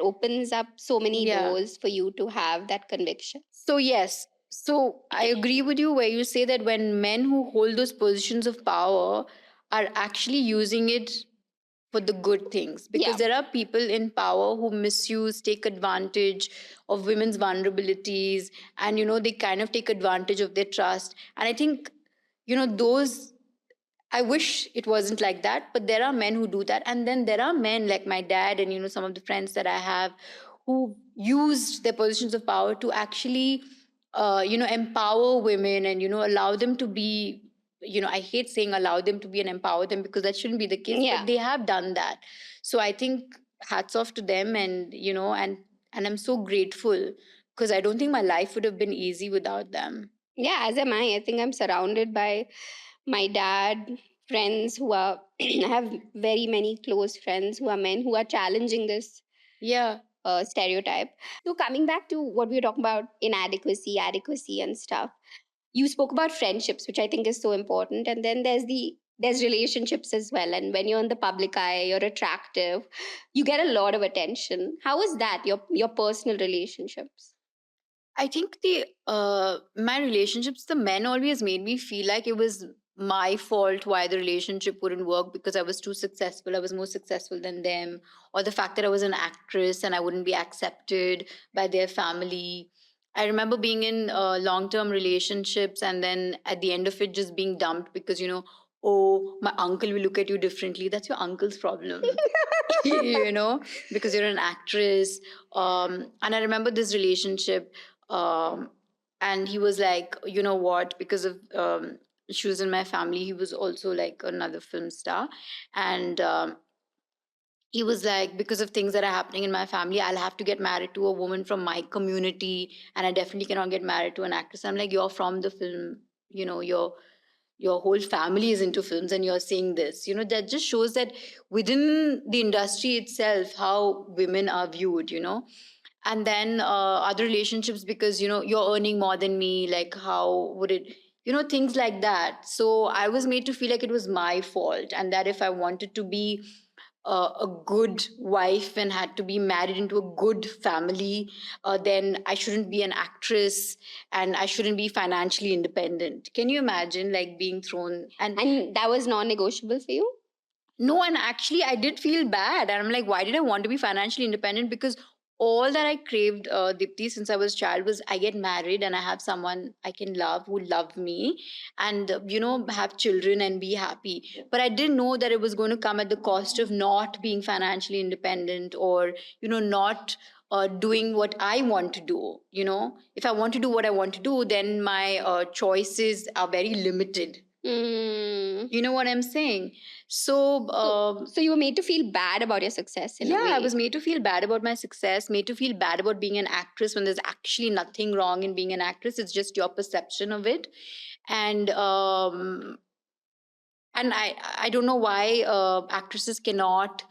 opens up so many doors for you to have that conviction. So, yes. So, I agree with you where you say that when men who hold those positions of power are actually using it for the good things, because there are people in power who misuse, take advantage of women's vulnerabilities, and they kind of take advantage of their trust. And I think those, I wish it wasn't like that, but there are men who do that. And then there are men like my dad and some of the friends that I have who used their positions of power to actually empower women, and allow them to be, I hate saying allow them to be and empower them, because that shouldn't be the case, but they have done that. So I think hats off to them, and and I'm so grateful, because I don't think my life would have been easy without them. Yeah, as am I. I think I'm surrounded by my dad, friends who are, I have very many close friends who are men who are challenging this stereotype. So, coming back to what we were talking about, inadequacy, adequacy, and stuff, you spoke about friendships, which I think is so important. And then there's relationships as well. And when you're in the public eye, you're attractive, you get a lot of attention. How is that, your personal relationships? I think the my relationships, the men always made me feel like it was my fault why the relationship wouldn't work, because I was too successful. I was more successful than them, or the fact that I was an actress and I wouldn't be accepted by their family. I remember being in long-term relationships, and then at the end of it, just being dumped because oh, my uncle will look at you differently. That's your uncle's problem. Because you're an actress. And I remember this relationship, um, and he was like, you know what, because of issues in my family, he was also like another film star. And he was like, because of things that are happening in my family, I'll have to get married to a woman from my community, and I definitely cannot get married to an actress. I'm like, you're from the film, your whole family is into films, and you're saying this. That just shows that within the industry itself, how women are viewed. And then other relationships, because you're earning more than me, like how would it, things like that. So I was made to feel like it was my fault, and that if I wanted to be a good wife and had to be married into a good family, then I shouldn't be an actress, and I shouldn't be financially independent. Can you imagine, like, being thrown? And that was non-negotiable for you? No, and actually, I did feel bad. And I'm like, why did I want to be financially independent? Because all that I craved, Dipti, since I was a child was I get married and I have someone I can love who love me, and have children and be happy. But I didn't know that it was going to come at the cost of not being financially independent, or not doing what I want to do. If I want to do what I want to do, then my choices are very limited. You know what I'm saying? So, So you were made to feel bad about your success in a way. I was made to feel bad about my success, made to feel bad about being an actress when there's actually nothing wrong in being an actress. It's just your perception of it. And I don't know why actresses cannot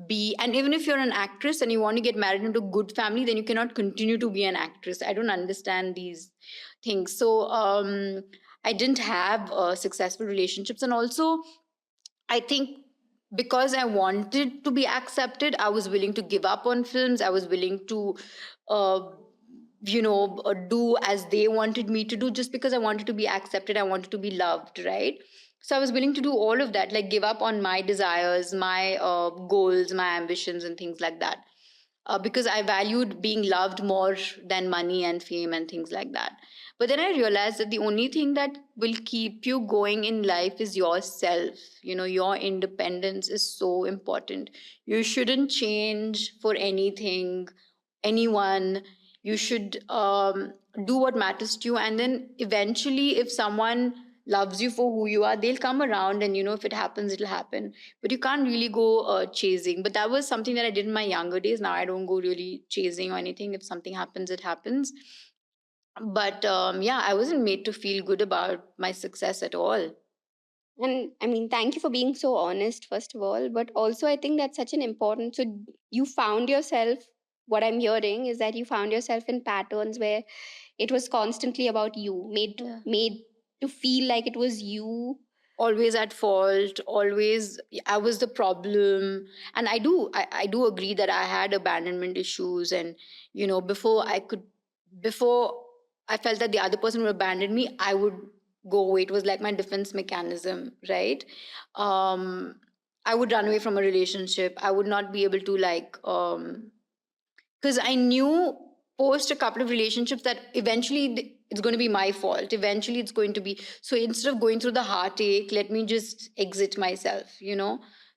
be, and even if you're an actress and you want to get married into a good family, then you cannot continue to be an actress. I don't understand these things. So I didn't have successful relationships, and also I think because I wanted to be accepted, I was willing to give up on films. I was willing to, uh, do as they wanted me to do, just because I wanted to be accepted. I wanted to be loved, right? So I was willing to do all of that, like give up on my desires, my goals, my ambitions, and things like that. Because I valued being loved more than money and fame and things like that. But then I realized that the only thing that will keep you going in life is yourself. Your independence is so important. You shouldn't change for anything, anyone. You should do what matters to you. And then eventually, if someone loves you for who you are, they'll come around, and if it happens, it'll happen. But you can't really go chasing. But that was something that I did in my younger days. Now I don't go really chasing or anything. If something happens, it happens. But I wasn't made to feel good about my success at all. And I mean, thank you for being so honest, first of all. But also, I think that's such an important. So you found yourself. What I'm hearing is that you found yourself in patterns where it was constantly about you, made to feel like it was you. Always at fault, always I was the problem. And I do agree that I had abandonment issues, and before I felt that the other person would abandon me, I would go away. It was like my defense mechanism, right? I would run away from a relationship. I would not be able to, like, because I knew post a couple of relationships that eventually it's going to be my fault. Eventually, it's going to be. So instead of going through the heartache, let me just exit myself.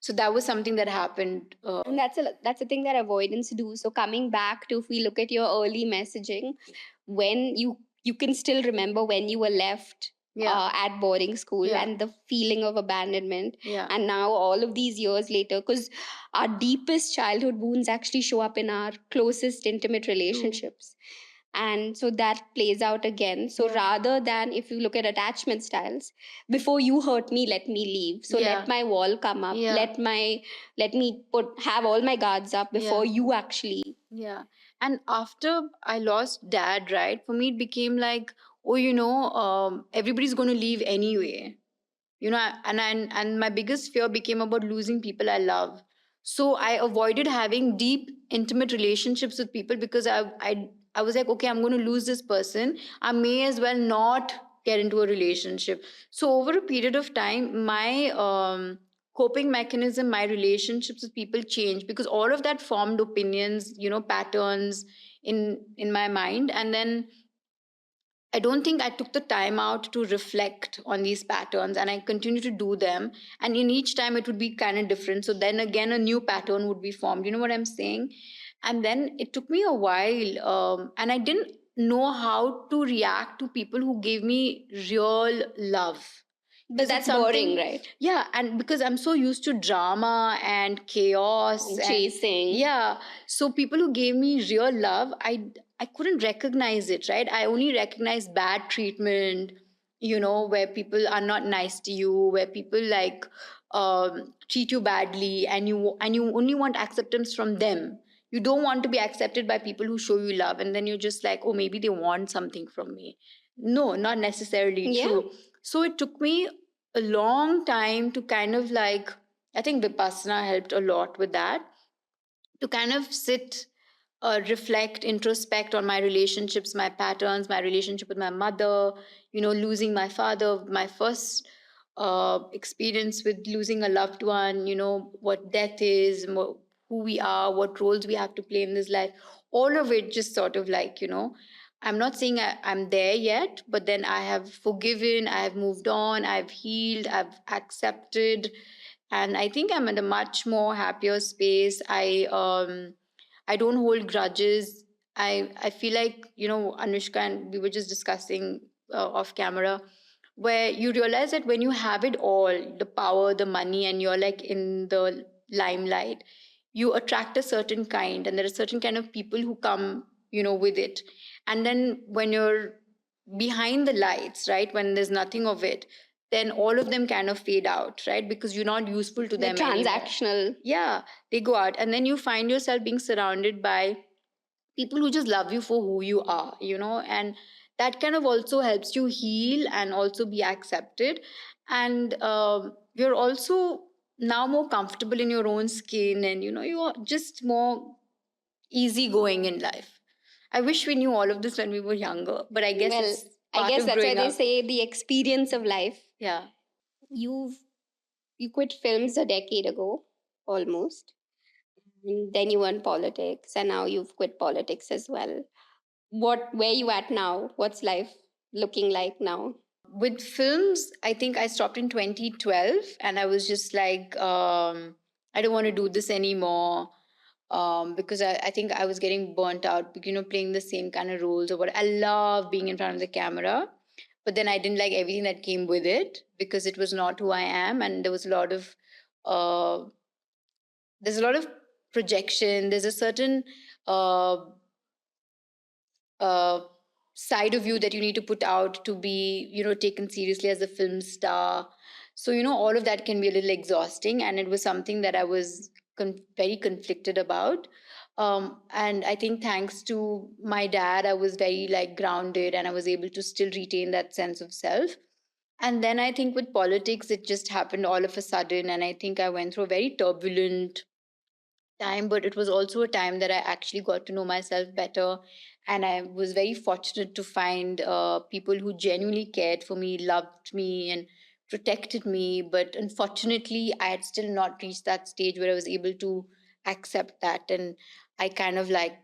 So that was something that happened. And that's a thing that avoidance do. So coming back to, if we look at your early messaging, when you can still remember when you were left at boarding school, and the feeling of abandonment. And now all of these years later, because our deepest childhood wounds actually show up in our closest intimate relationships. And so that plays out again. So rather than, if you look at attachment styles, before you hurt me, let me leave. So let my wall come up. Let me have all my guards up before you actually. Yeah. And after I lost dad, right, for me it became like, oh, everybody's going to leave anyway. And my biggest fear became about losing people I love. So I avoided having deep, intimate relationships with people, because I was like, okay, I'm going to lose this person. I may as well not get into a relationship. So over a period of time, my coping mechanism, my relationships with people changed, because all of that formed opinions, patterns in my mind. And then I don't think I took the time out to reflect on these patterns, and I continue to do them. And in each time, it would be kind of different. So then again, a new pattern would be formed. You know what I'm saying? And then it took me a while, and I didn't know how to react to people who gave me real love. But that's boring, right? Yeah, and because I'm so used to drama and chaos and chasing. Yeah, so people who gave me real love, I couldn't recognize it, right? I only recognized bad treatment, where people are not nice to you, where people like treat you badly, and you only want acceptance from them. You don't want to be accepted by people who show you love, and then you're just like, oh, maybe they want something from me. No, not necessarily true. So it took me a long time to kind of, like, I think Vipassana helped a lot with that, to kind of sit, reflect, introspect on my relationships, my patterns, my relationship with my mother, losing my father, my first experience with losing a loved one, what death is, who we are, what roles we have to play in this life. All of it just sort of like, I'm not saying I'm there yet, but then I have forgiven, I have moved on, I've healed, I've accepted, and I think I'm in a much more happier space. I don't hold grudges. I feel like, Anushka, and we were just discussing off camera, where you realize that when you have it all, the power, the money, and you're like in the limelight, you attract a certain kind, and there are certain kind of people who come, with it. And then when you're behind the lights, right, when there's nothing of it, then all of them kind of fade out, right? Because you're not useful to The them anymore. transactional. Yeah, they go out, and then you find yourself being surrounded by people who just love you for who you are, and that kind of also helps you heal and also be accepted. And you're also now more comfortable in your own skin, and you're just more easygoing in life. I wish we knew all of this when we were younger, but I guess Well, it's I part guess of that's why growing they up. say the experience of life. Yeah. You've you quit films a decade ago, almost. And then you were in politics, and now you've quit politics as well. Where you at now? What's life looking like now? With films, I think I stopped in 2012, and I was just like, I don't want to do this anymore, because I think I was getting burnt out, playing the same kind of roles or what. I love being in front of the camera, but then I didn't like everything that came with it because it was not who I am, and there was a lot of uh, there's a lot of projection. There's a certain uh, uh, side of you that you need to put out to be, taken seriously as a film star. So, all of that can be a little exhausting. And it was something that I was very conflicted about. And I think thanks to my dad, I was very like grounded, and I was able to still retain that sense of self. And then I think with politics, it just happened all of a sudden. And I think I went through a very turbulent time, but it was also a time that I actually got to know myself better. And I was very fortunate to find people who genuinely cared for me, loved me, and protected me. But unfortunately, I had still not reached that stage where I was able to accept that. And I kind of like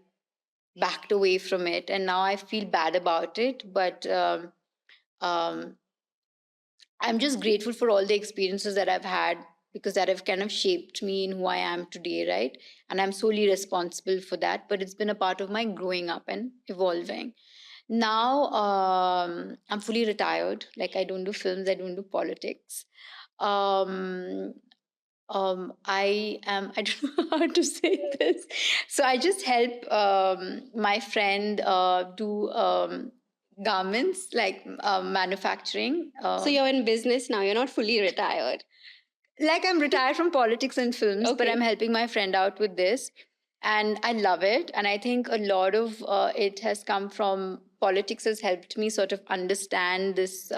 backed away from it. And now I feel bad about it. But um, I'm just grateful for all the experiences that I've had, because that have kind of shaped me in who I am today, right? And I'm solely responsible for that. But it's been a part of my growing up and evolving. Now I'm fully retired. Like, I don't do films, I don't do politics. Um, I don't know how to say this. So I just help my friend do garments, like manufacturing. So you're in business now. You're not fully retired. Like, I'm retired from politics and films, but Okay. I'm helping my friend out with this. And I love it. And I think a lot of it has come from politics, has helped me sort of understand this,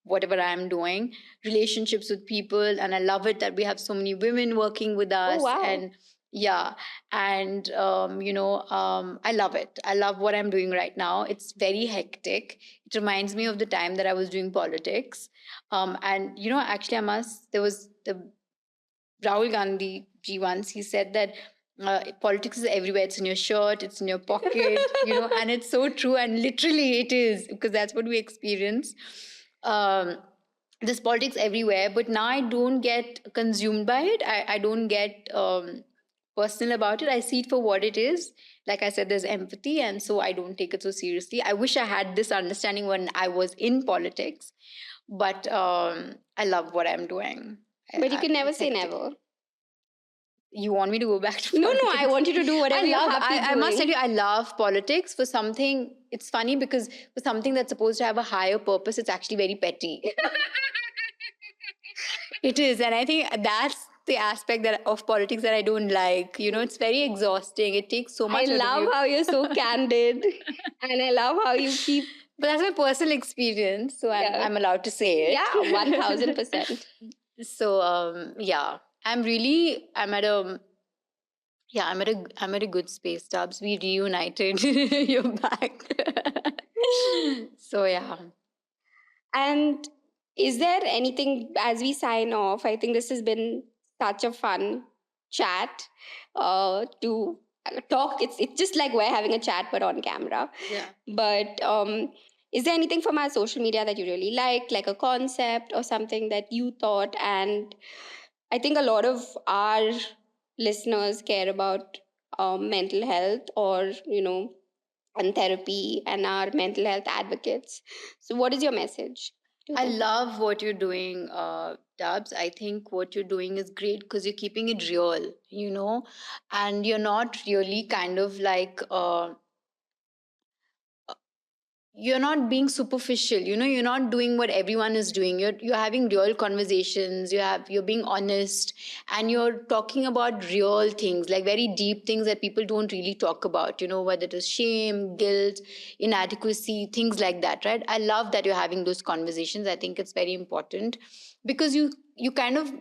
whatever I'm doing, relationships with people. And I love it that we have so many women working with us. Oh, wow. And yeah. And, I love it. I love what I'm doing right now. It's very hectic. It reminds me of the time that I was doing politics. And actually, there was the Rahul Gandhi ji once. He said that politics is everywhere. It's in your shirt, it's in your pocket, and it's so true. And literally, it is, because that's what we experience. Um, there's politics everywhere, but now I don't get consumed by it. I don't get personal about it. I see it for what it is. Like I said, there's empathy, and so I don't take it so seriously. I wish I had this understanding when I was in politics, but I love what I'm doing. But you can never It's say hectic. never. You want me to go back to No, politics? no, I want you to do whatever you're happy I must tell doing. you, I love politics for something. It's funny because for something that's supposed to have a higher purpose, it's actually very petty. It is. And I think that's the aspect that of politics that I don't like. It's very exhausting. It takes so I much out of love you. how you're so candid, and I love how you keep. But that's my personal experience, so Yeah. I'm allowed to say it. Yeah, 1000%. So yeah, I'm at a I'm at a good space, Stubbs. We reunited. You're back. So yeah. And is there anything as we sign off? I think this has been such a fun chat, to talk. It's just like we're having a chat but on camera. Yeah. But is there anything from our social media that you really liked, like a concept or something that you thought? And I think a lot of our listeners care about mental health, or and therapy, and our mental health advocates. So, what is your message to I them? love what you're doing, Dubs. I think what you're doing is great because you're keeping it real, and you're not really kind of like you're not being superficial. You're not doing what everyone is doing. You're having real conversations. You're being honest, and you're talking about real things, like very deep things that people don't really talk about. Whether it is shame, guilt, inadequacy, things like that, right? I love that you're having those conversations. I think it's very important because you kind of,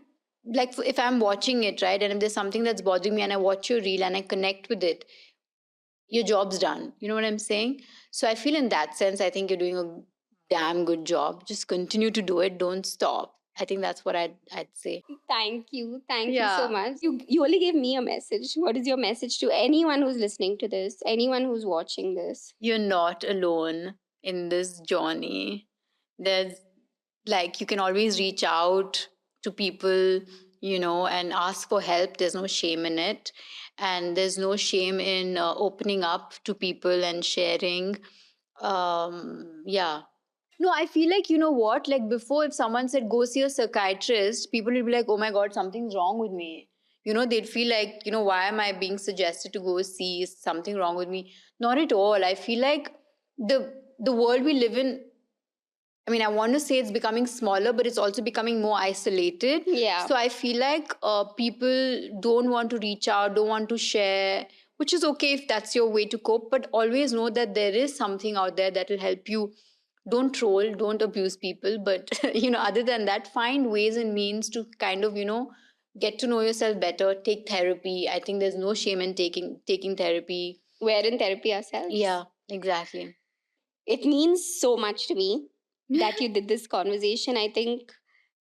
like, if I'm watching it, right, and if there's something that's bothering me and I watch your reel and I connect with it, your job's done. You know what I'm saying? So I feel in that sense, I think you're doing a damn good job. Just continue to do it. Don't stop. I think that's what I'd say. Thank you. Thank you so Yeah. much. You only gave me a message. What is your message to anyone who's listening to this, anyone who's watching this? You're not alone in this journey. There's, like, you can always reach out to people, and ask for help. There's no shame in it. And there's no shame in opening up to people and sharing. Yeah. No, I feel like, you know what? Like, before, if someone said, go see a psychiatrist, people would be like, oh my God, something's wrong with me. They'd feel like, why am I being suggested to go see? Is something wrong with me? Not at all. I feel like the world we live in, I mean, I want to say it's becoming smaller, but it's also becoming more isolated. Yeah. So I feel like people don't want to reach out, don't want to share, which is okay if that's your way to cope. But always know that there is something out there that will help you. Don't troll, don't abuse people. But, other than that, find ways and means to kind of, get to know yourself better. Take therapy. I think there's no shame in taking therapy. We're in therapy ourselves. Yeah, exactly. It means so much to me that you did this conversation. I think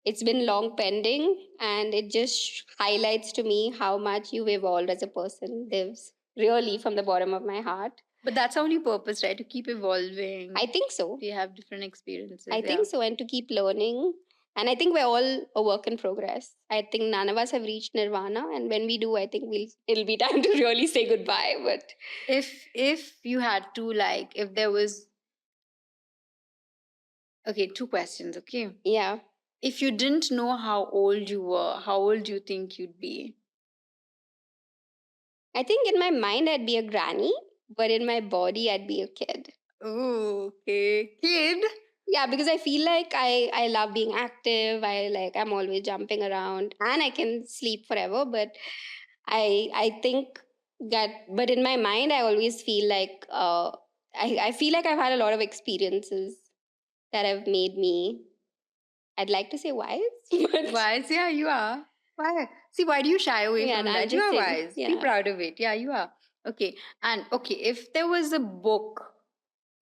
it's been long pending, and it just highlights to me how much you've evolved as a person, Divs. Really, from the bottom of my heart. But that's our only purpose, right? To keep evolving. I think so. We have different experiences. I think so, and to keep learning. And I think we're all a work in progress. I think none of us have reached nirvana, and when we do, I think it'll be time to really say goodbye. But if you had to, like, if there was, okay, two questions, okay? yeah, If you didn't know how old you were, how old do you think you'd be? I think in my mind I'd be a granny, but in my body I'd be a kid. Oh, okay. Kid? Yeah, because I feel like I love being active. I'm always jumping around, and I can sleep forever. But I think that, but in my mind I always feel like I feel like I've had a lot of experiences that have made me, I'd like to say wise, but Wise, yeah, you are. Why? See, why do you shy away yeah, from I'm that? You just are saying, wise. Be yeah. proud of it. Yeah, you are. Okay. And okay, if there was a book,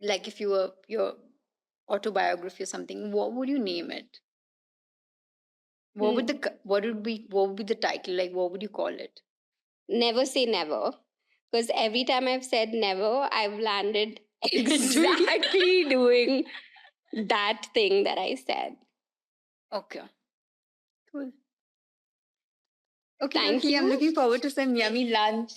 like if you were your autobiography or something, what would you name it? What would be the title? Like, what would you call it? Never say never. Because every time I've said never, I've landed exactly doing that thing that I said. Okay. Cool. Okay, Thank okay. I'm you. looking forward to some yummy lunch.